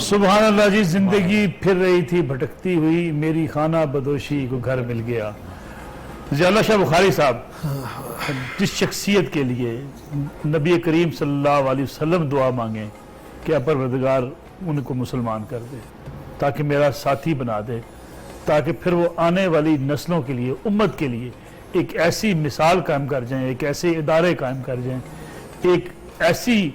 سبحان اللہ جی، زندگی پھر رہی تھی بھٹکتی ہوئی، میری خانہ بدوشی کو گھر مل گیا۔ اللہ شاہ بخاری صاحب جس شخصیت کے لیے نبی کریم صلی اللہ علیہ وسلم دعا مانگیں کہ پروردگار ان کو مسلمان کر دے، تاکہ میرا ساتھی بنا دے، تاکہ پھر وہ آنے والی نسلوں کے لیے، امت کے لیے ایک ایسی مثال قائم کر جائیں، ایک ایسے ادارے قائم کر جائیں، ایک ایسی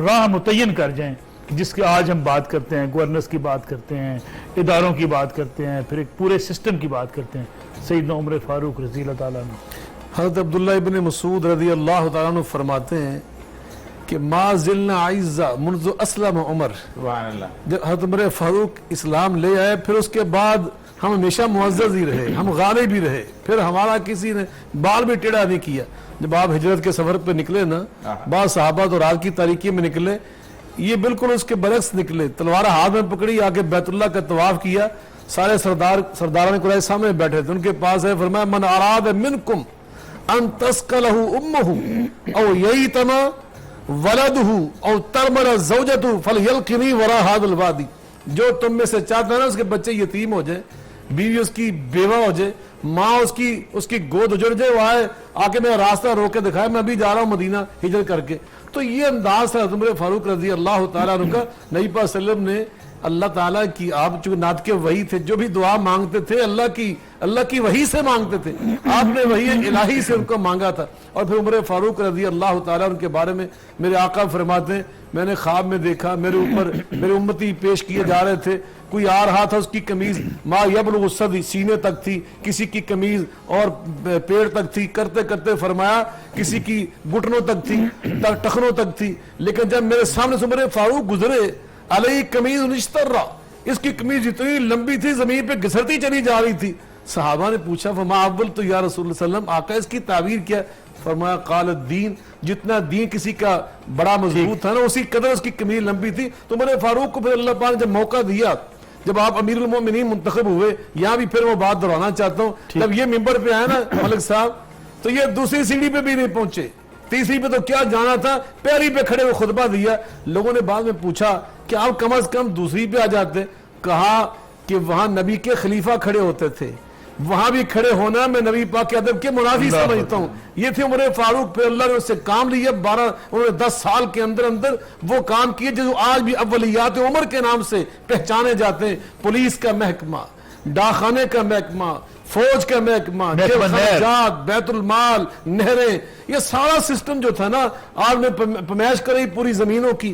راہ متعین کر جائیں جس کے آج ہم بات کرتے ہیں، گورننس کی بات کرتے ہیں، اداروں کی بات کرتے ہیں، پھر ایک پورے سسٹم کی بات کرتے ہیں۔ سیدنا عمر فاروق رضی اللہ تعالیٰ عنہ، حضرت عبداللہ ابن مسعود رضی اللہ تعالیٰ عنہ فرماتے ہیں کہ ما زلنا عزا منذ اسلم عمر، جب حضرت عمر فاروق اسلام لے آئے پھر اس کے بعد ہم ہمیشہ معزز ہی رہے، ہم غالب بھی رہے، پھر ہمارا کسی نے بال بھی ٹیڑھا نہیں کیا۔ جب آپ ہجرت کے سفر پہ نکلے نا، بعض صحابہ تو رات کی تاریکی میں نکلے، یہ بالکل اس کے برعکس نکلے، تلوار ہاتھ میں پکڑی، آگے بیت اللہ کا طواف کیا، سارے سرداران قریش سامنے بیٹھے تھے، ان کے پاس ہے، فرمایا من اراد منکم ان تسکلہ امہ او ییتم ولدہ او ترمل زوجتہ فلیلقنی وراء ھذا الوادی، جو تم میں سے چاہتا ہے نا اس کے بچے یتیم ہو جائیں، بیوی اس کی بیوہ ہو جائے، ماں اس کی گود اجڑ جائے، وہ آئے آ کے میرا راستہ روک کے دکھائے، میں ابھی جا رہا ہوں مدینہ ہجرت کر کے۔ تو یہ انداز تھا عمر فاروق رضی اللہ تعالیٰ عنہ کا۔ نبی پاک صلی اللہ علیہ وسلم نے اللہ تعالیٰ کی، آپ چونکہ نات کے وحی تھے، جو بھی دعا مانگتے تھے اللہ کی وحی سے مانگتے تھے، آپ نے وحی الہی سے ان کو مانگا تھا۔ اور پھر عمر فاروق رضی اللہ تعالیٰ عنہ کے بارے میں میرے آقا فرماتے ہیں، میں نے خواب میں دیکھا میرے اوپر میرے امتی پیش کیے جا رہے تھے، کوئی آ رہا تھا، اس کی قمیض ما یبلغ الصدی، سینے تک تھی، کسی کی قمیض اور پیڑ تک تھی، کرتے کرتے فرمایا کسی کی گھٹنوں تک تھی، ٹخنوں تک تھی، لیکن جب میرے سامنے سے عمر فاروق گزرے، علیہ قمیض نشترہ، اس کی قمیض اتنی لمبی تھی زمین پہ گھسرتی چلی جا رہی تھی۔ صحابہ نے پوچھا فما اول تو یا رسول اللہ صلی اللہ علیہ وسلم، آقا اس کی تعبیر کیا؟ فرمایا قال الدین، جتنا دین کسی کا بڑا مضبوط تھا نا اسی قدر اس کی قمیض لمبی تھی۔ تو عمر فاروق کو پھر اللہ پاک نے جب موقع دیا، جب آپ امیر المومنین منتخب ہوئے، یہاں بھی پھر وہ بات دہرانا چاہتا ہوں، جب یہ ممبر پہ آیا نا ملک صاحب، تو یہ دوسری سیڑھی پہ بھی نہیں پہنچے، تیسری پہ تو کیا جانا تھا، پیری پہ کھڑے وہ خطبہ دیا۔ لوگوں نے بعد میں پوچھا کہ آپ کم از کم دوسری پہ آ جاتے، کہا کہ وہاں نبی کے خلیفہ کھڑے ہوتے تھے، وہاں بھی کھڑے ہونا میں نبی پاک کے ادب کے منافی سمجھتا ہوں۔ یہ تھے عمر فاروق، پھر اللہ نے اس سے کام لیا، انہوں نے 10 سال کے اندر وہ کام کیے جو آج بھی اولیات عمر کے نام سے پہچانے جاتے ہیں۔ پولیس کا محکمہ، ڈاکخانے کا محکمہ، فوج کا محکمہ، خرچات، بیت المال، نہریں، یہ سارا سسٹم جو تھا نا، آپ نے پمائش کری پوری زمینوں کی،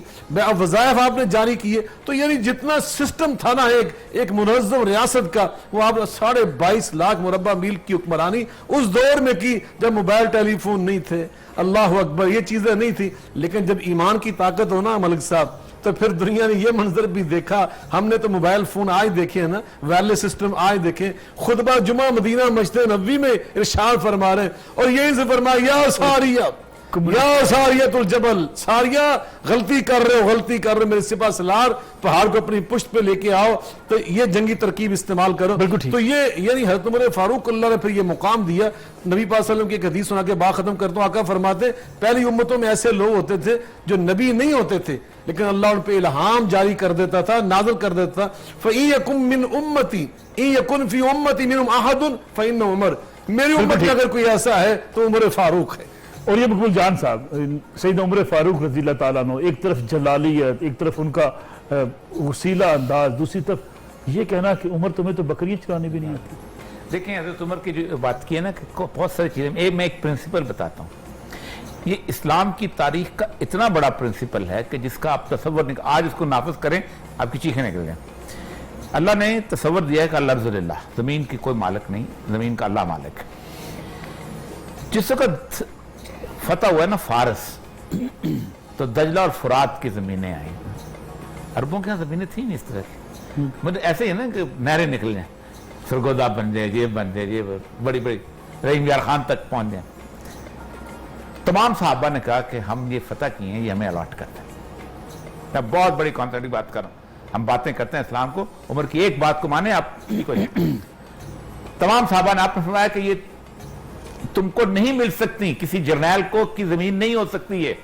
وظائف آپ نے جاری کیے۔ تو یعنی جتنا سسٹم تھا نا ایک منظم ریاست کا، وہ آپ نے 22.5 لاکھ مربع میل کی حکمرانی اس دور میں کی، جب موبائل ٹیلی فون نہیں تھے، اللہ اکبر، یہ چیزیں نہیں تھی۔ لیکن جب ایمان کی طاقت ہونا ملک صاحب، تو پھر دنیا نے یہ منظر بھی دیکھا۔ ہم نے تو موبائل فون آج دیکھے ہیں نا، وائرلیس سسٹم آج دیکھیں۔ خطبہ جمعہ مدینہ مسجد نبوی میں ارشاد فرما رہے ہیں، اور یہی سے فرمایا یا ساریہ یا ساریت الجبل، ساریہ غلطی کر رہے ہو میرے سپاہ سالار، پہاڑ کو اپنی پشت پہ لے کے آؤ، تو یہ جنگی ترکیب استعمال کرو۔ تو یہ یعنی حضرت عمر فاروق اللہ نے پھر یہ مقام دیا۔ نبی پاک صلی اللہ علیہ وسلم کی ایک حدیث سنا کے بات ختم کرتا ہوں۔ آقا فرماتے پہلی امتوں میں ایسے لوگ ہوتے تھے جو نبی نہیں ہوتے تھے، لیکن اللہ ان پہ الہام جاری کر دیتا تھا، نازل کر دیتا تھا۔ فَإِن يَكُن مِّنْ أُمَّتِي إِن يَكُن فِي أُمَّتِي مِنْهُمْ أَحَدٌ فَإِنَّهُ عُمَرٌ، میری امت میں اگر کوئی ایسا ہے تو عمر فاروق ہے۔ اور یہ مقبول جان صاحب، سیدنا عمر فاروق رضی اللہ تعالیٰ عنہ، ایک طرف جلالیت، ایک طرف ان کا وسیلہ انداز، دوسری طرف یہ کہنا کہ عمر تمہیں تو بکریاں چرانی بھی نہیں آتی۔ دیکھیں حضرت عمر کی جو بات کی ہے نا کہ بہت ساری چیزیں، میں ایک پرنسپل بتاتا ہوں، یہ اسلام کی تاریخ کا اتنا بڑا پرنسپل ہے کہ جس کا آپ تصور نہیں، آج اس کو نافذ کریں آپ کی چیخیں نکل جائیں۔ اللہ نے تصور دیا ہے کہ الارض للہ، زمین کی کوئی مالک نہیں، زمین کا اللہ مالک ہے۔ جس وقت فتح ہوا ہے نا فارس، تو دجلہ اور فرات کی زمینیں آئیں، عربوں کے یہاں زمینیں تھیں نہیں اس طرح کی، مطلب ایسے ہی ہے نا کہ نہریں نکل جائیں، سرگودا بن جائے، یہ بن جائے، یہ بڑی بڑی رحیم یار خان تک پہنچ جائیں۔ تمام صحابہ نے کہا کہ ہم یہ فتح کیے ہیں، یہ ہمیں الاٹ کرتے ہیں۔ میں بہت بڑی کانسیپٹ کی بات کر رہا ہوں، ہم باتیں کرتے ہیں اسلام کو، عمر کی ایک بات کو مانے آپ ٹھیک ہو جائیں۔ تمام صحابہ نے آپ نے فرمایا کہ یہ تم کو نہیں مل سکتی، کسی جرنیل کو کی زمین نہیں ہو سکتی ہے۔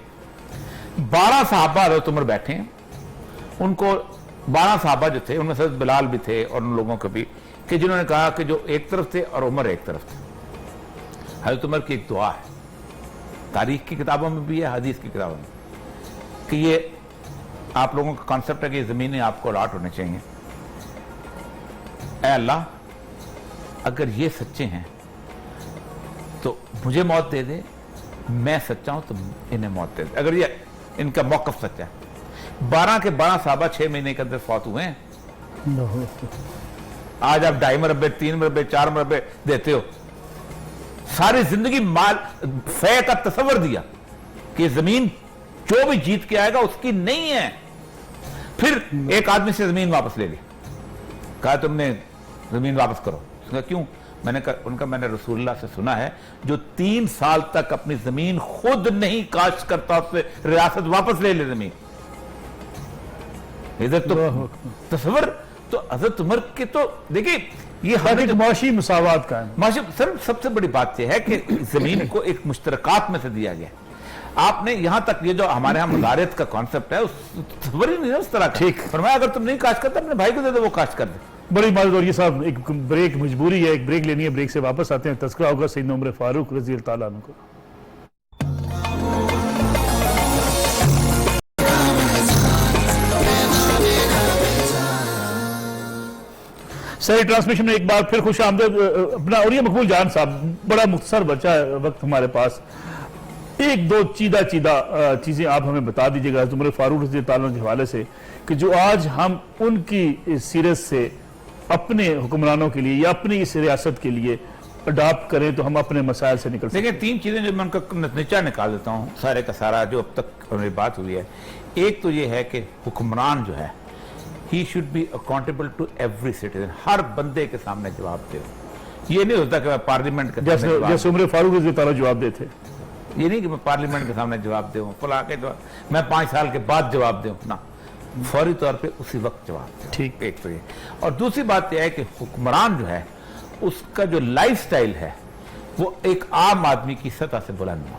12 صحابہ حضرت عمر بیٹھے ہیں، ان کو 12 صحابہ جو تھے ان میں حضرت بلال بھی تھے اور ان لوگوں کو بھی کہ جنہوں نے کہا کہ جو ایک طرف تھے اور عمر ایک طرف تھے. حضرت عمر کی ایک دعا ہے, تاریخ کی کتابوں میں بھی ہے, حدیث کی کتابوں میں, کہ یہ آپ لوگوں کا کانسیپٹ ہے کہ یہ زمینیں آپ کو الاٹ ہونے چاہیے. اے اللہ اگر یہ سچے ہیں تو مجھے موت دے دے, میں سچا ہوں تو انہیں موت دے دے, اگر یہ ان کا موقف سچا ہے. 12 کے 12 صحابہ 6 مہینے کے اندر فوت ہوئے ہیں. آج آپ 2.5 مربع 3 مربع 4 مربع دیتے ہو. ساری زندگی مال فے کا تصور دیا کہ زمین جو بھی جیت کے آئے گا اس کی نہیں ہے. پھر ایک آدمی سے زمین واپس لے لی, کہا تم نے زمین واپس کرو. اس کا کیوں؟ میں نے کہا میں نے رسول اللہ سے سنا ہے جو 3 سال تک اپنی زمین خود نہیں کاشت کرتا اس سے ریاست واپس لے لے زمین. ادھر تو تصور تو حضرت عمر کے تو دیکھیں یہ معاشی مساوات کا ہے. سب سے بڑی بات یہ ہے کہ زمین کو ایک مشترکات میں سے دیا گیا. آپ نے یہاں تک یہ جو ہمارے ہاں مزارعت کا کانسیپٹ ہے تصور ہی نہیں ہے اس طرح کا. فرمایا اگر تم نہیں کاشت کرتا اپنے بھائی کو دے دو, وہ کاشت کر دے. بڑی بات. اور یہ صاحب ایک بریک مجبوری ہے, ایک بریک لینی ہے, بریک سے واپس آتے ہیں. تذکرہ ہوگا سیدنا عمر فاروق رضی اللہ تعالیٰ عنہ کو. صحیح ٹرانسمیشن میں ایک بار پھر خوش آمدید اپنا. اور یہ مقبول جان صاحب, بڑا مختصر بچہ وقت ہمارے پاس, ایک دو چیدہ چیزیں آپ ہمیں بتا دیجئے گا حضرت عمر فاروق رضی اللہ عنہ کے حوالے سے, کہ جو آج ہم ان کی سیرت سے اپنے حکمرانوں کے لیے یا اپنی اس ریاست کے لیے اڈاپٹ کریں تو ہم اپنے مسائل سے نکل سکیں. دیکھیں 3 چیزیں جو میں ان کا نتیجہ نکال دیتا ہوں سارے کا سارا جو اب تک میری بات ہوئی ہے. ایک تو یہ ہے کہ حکمران جو ہے he should be accountable to every citizen, ہر بندے کے سامنے جواب دے. یہ نہیں ہوتا کہ میں پارلیمنٹ کے سامنے جیسے عمر فاروق رضی اللہ جواب دیتے, یہ نہیں کہ میں پارلیمنٹ کے سامنے جواب دوں, فلاں کے جواب میں 5 سال کے بعد جواب دوں, نا, فوری طور پہ اسی وقت جواب دوں. ٹھیک. ایک تو یہ. اور دوسری بات یہ ہے کہ حکمران جو ہے اس کا جو لائف سٹائل ہے وہ ایک عام آدمی کی سطح سے بلند ہو,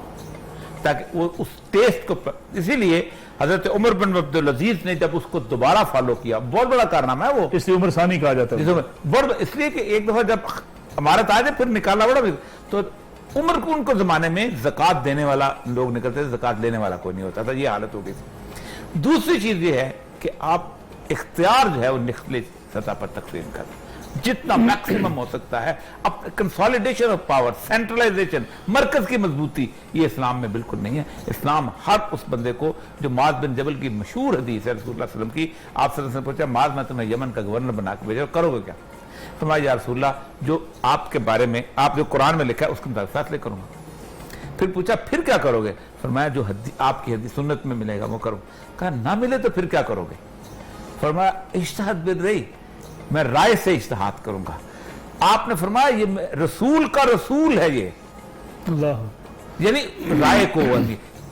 تاکہ وہ اس ٹیسٹ کو. اسی لیے حضرت عمر بن عبدالعزیز نے جب اس کو دوبارہ فالو کیا, بہت بڑا کارنامہ ہے وہ, اس لیے عمر ثانی کہا جاتا ہے. اس لیے کہ ایک دفعہ جب امارت آ جائے پھر نکالا بڑا بھی, تو عمر کو ان کو زمانے میں زکوٰۃ دینے والا لوگ نکلتے تھے, زکوٰۃ لینے والا کوئی نہیں ہوتا تھا. یہ حالت ہو گئی تھی. دوسری چیز یہ ہے کہ آپ اختیار جو ہے وہ نچلی سطح پر تقسیم کر جتنا میکسیمم ہو سکتا ہے. اب کنسالیڈیشن آف پاور, سینٹرلائزیشن, مرکز کی مضبوطی, یہ اسلام میں بالکل نہیں ہے. اسلام ہر اس بندے کو, جو معاذ بن جبل کی مشہور حدیث ہے رسول اللہ صلی اللہ علیہ وسلم کی, آپ صلی اللہ علیہ وسلم نے پوچھا معاذ میں تمہیں یمن کا گورنر بنا کے بھیجا, کرو گے کیا؟ فرمایا یا رسول اللہ جو آپ کے بارے میں آپ جو قرآن میں لکھا ہے اس کے مطابق فیصلے کروں گا. پھر پوچھا پھر کیا کرو گے؟ فرمایا جو آپ کی حدیث سنت میں ملے گا وہ کرو. کہا نہ ملے تو پھر کیا کرو گے؟ فرمایا اجتہاد بالرأی, میں رائے سے اجتہاد کروں گا. آپ نے فرمایا یہ رسول کا رسول ہے, یہ اللہ, یعنی رائے کو,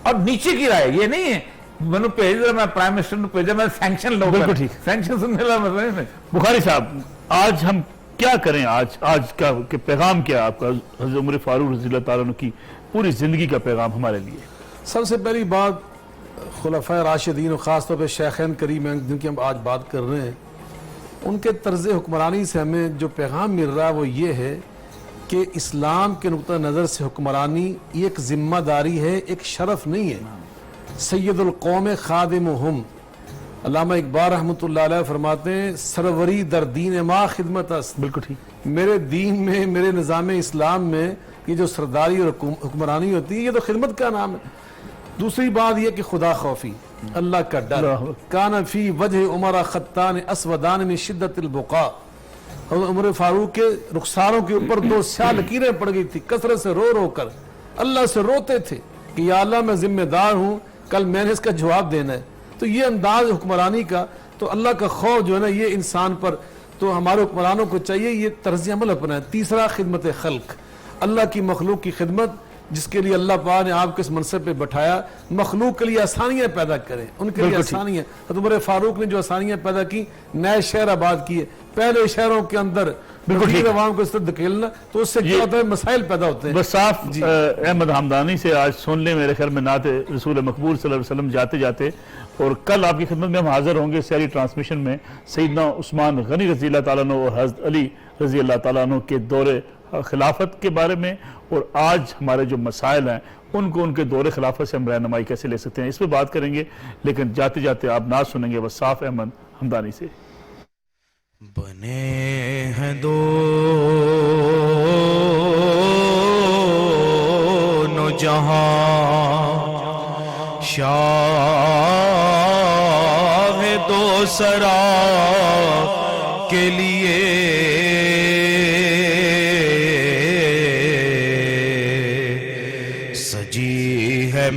اور نیچے کی رائے یہ نہیں ہے میں نے بھیج دیا, میں پرائم منسٹر نے بھیجا, میں سینکشن لوں. بالکل ٹھیک. سینکشن سننے والا مسئلہ نہیں. بخاری صاحب آج ہم کیا کریں, آج کا کہ پیغام کیا آپ کا حضرت عمر فاروق رضی اللہ تعالیٰ عنہ کی پوری زندگی کا پیغام ہمارے لیے؟ سب سے پہلی بات, خلفائے راشدین اور خاص طور پہ شیخین کریم جن کی ہم آج بات کر رہے ہیں, ان کے طرز حکمرانی سے ہمیں جو پیغام مل رہا ہے وہ یہ ہے کہ اسلام کے نقطہ نظر سے حکمرانی ایک ذمہ داری ہے, ایک شرف نہیں ہے. سید القوم خادمہم, علامہ اقبال رحمۃ اللہ علیہ فرماتے ہیں سروری در دین ما خدمت است. بالکل ٹھیک. میرے دین میں, میرے نظام اسلام میں یہ جو سرداری اور حکمرانی ہوتی ہے یہ تو خدمت کا نام ہے. دوسری بات یہ کہ خدا خوفی, اللہ کا ڈر. کان فی وجہ عمر خطان اسودان من شدت البقاء, عمر فاروق کے رخساروں کے اوپر 2 سیاہ لکیریں پڑ گئی تھی, کثرت سے رو رو کر اللہ سے روتے تھے کہ یا اللہ میں ذمہ دار ہوں, کل میں نے اس کا جواب دینا ہے. تو یہ انداز حکمرانی کا, تو اللہ کا خوف جو ہے نا یہ انسان پر, تو ہمارے حکمرانوں کو چاہیے یہ طرز عمل اپنا ہے. تیسرا خدمت خلق, اللہ کی مخلوق کی خدمت, جس کے لیے اللہ پاک نے آپ کو اس منصب پہ بٹھایا، مخلوق کے لیے آسانیاں پیدا کریں، ان کے لیے آسانیاں. حضرت عمر فاروق نے جو آسانیاں پیدا کی، نئے شہر آباد کیے، پہلے شہروں کے اندر بالکل عوام کو اس طرح دھکیلنا، تو اس سے کیا ہوتا ہے، مسائل پیدا ہوتے ہیں. بس صاف احمد حمدانی سے آج سن لیں میرے خیال میں نعت رسول مقبول صلی اللہ علیہ وسلم جاتے جاتے، اور کل آپ کی خدمت میں ہم حاضر ہوں گے سیری ٹرانسمیشن میں سیدنا عثمان غنی رضی اللہ تعالیٰ عنہ اور حضرت علی رضی اللہ تعالیٰ عنہ کے دور خلافت کے بارے میں، اور آج ہمارے جو مسائل ہیں ان کو ان کے دور خلافت سے ہم رہنمائی کیسے لے سکتے ہیں، اس پہ بات کریں گے. لیکن جاتے جاتے آپ نعت سنیں گے بس صاف احمد حمدانی سے. بنے ہیں دونوں جہاں، شاہ دو سرا کے لیے سجی ہے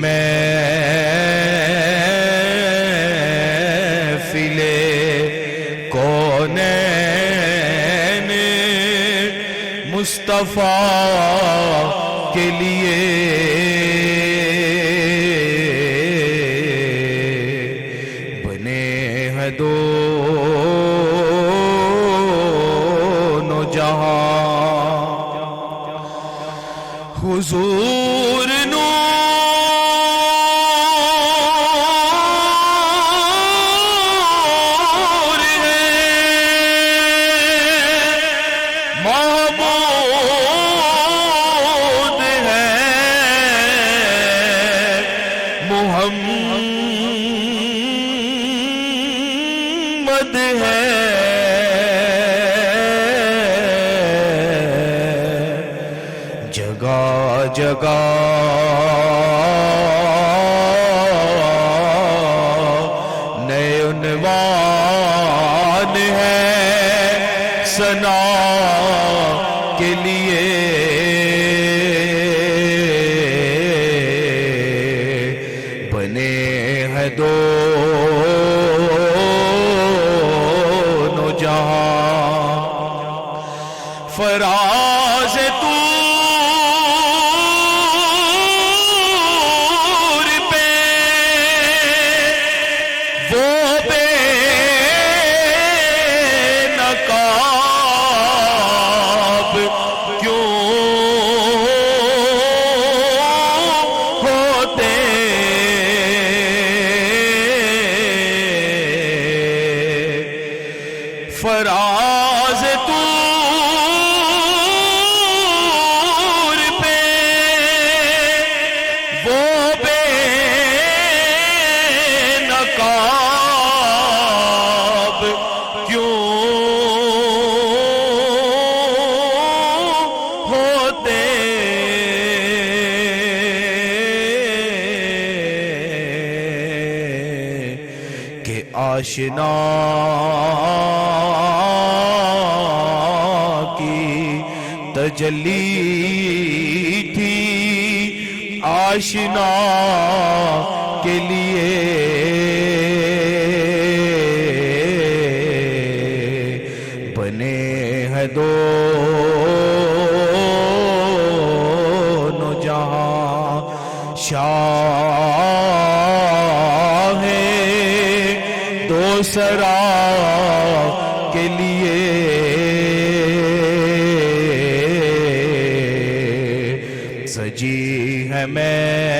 محفل کونین مصطفیٰ کے لیے. بنے ہیں دونوں جہاں، حضور نور ہے، محمود ہے، محمد ہے، جگہ جگہ نئے عنوان ہے ثنا کے لیے. بنے ہیں دونوں جہاں، فراز طور پہ وہ بے نقاب کیوں ہوتے؟ فراز طور پہ وہ بے نقاب کیوں ہوتے؟ کہ آشنا کی تجلی تھی آشنا کے لیے. بنے ہیں دونوں جہاں، شاہ دو سرا کے لیے. سجی ہے میں